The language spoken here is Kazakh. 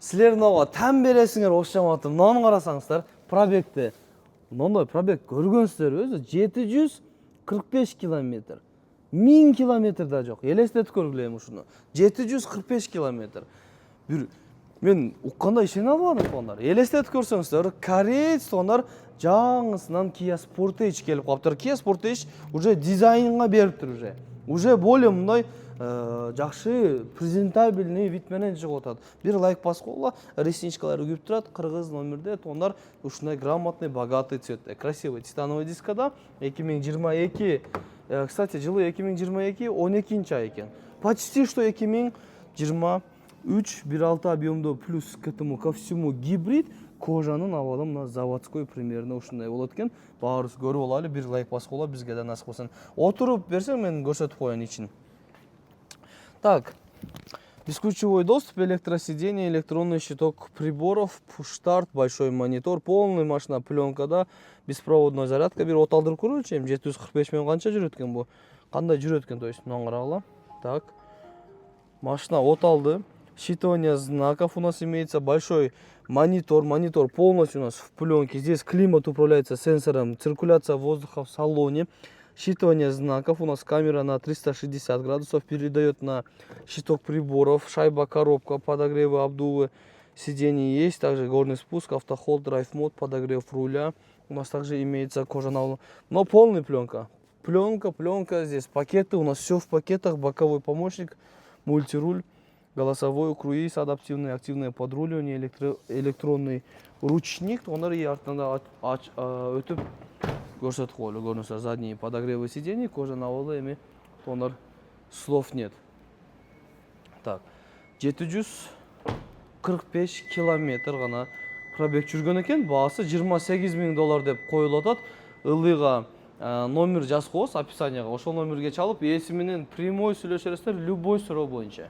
Силердин ого там бересиңер окшоматып, мынаны карасаңыздар, пробегти. Мындай пробег көргөнсүздөр өзү 745 километр. 1000 километр да жок. Элестетип көргүлө эми ушуну. 745 километр. Бир мен укканда ишене албадым тондар. Элестетип көрсөңүздөр, кореец тондар жаңысынан Kia Sportage келип калыптыр. Kia Sportage уже дизайнга бериптир уже. Уже более мындай жакшы презентабельный вид менен чыгып атат. Бир лайк баскыла, ресничкалары күп турат, кыргыз номерде тондар ушундай грамотный, богатый цветте. Красивый титановый дискада 2022. Кстати, жылы 2022 12-ай экен. Почти что 2023 1.6 объемдуу плюс к этому ко всему гибрид. Кожанын абалы мына заводской примерно ушундай болот экен. Баарыбыз көрүп алалы, бир лайк баскыла, бизге да насып болсун. Отуруп берсең мен көрсөтүп коеюн ичин. Так, бесключевой доступ, электросиденье, электронный щиток приборов, пуш-старт, большой монитор, полный машина пленкада, беспроводной зарядка. Бир от алдырып көрөчү, 745 менен канча жүрөт экен бу? Кандай жүрөт экен, то есть мынаны карагыла. Так. Машина от алды. Считывание знаков у нас имеется, большой монитор. Монитор полностью у нас в пленке. Здесь климат управляется сенсором, циркуляция воздуха в салоне. Считывание знаков. У нас камера на 360 градусов передает на щиток приборов. Шайба, коробка, подогревы, обдувы сидений есть. Также горный спуск, автохолд, драйв-мод, подогрев руля. У нас также имеется кожаная, но полная пленка. Пленка. Здесь пакеты. У нас все в пакетах. Боковой помощник, мультируль, голосовой круиз, адаптивный, активное подруливание, электронный ручник. Онları артында өтүп көрсөтүп коелу. Көрүнүштөр, задние подогревы сидений, кожаный абалы эми тонар слов нет. Так, 745 километр гана пробег жүргөн экен. Баасы $28,000 деп коюлуп атат. Ылыйга номер жазып коебуз описанияга. Ошол номерге чалып, ээси менен прямой сүйлөшөсүздөр любой суроо боюнча.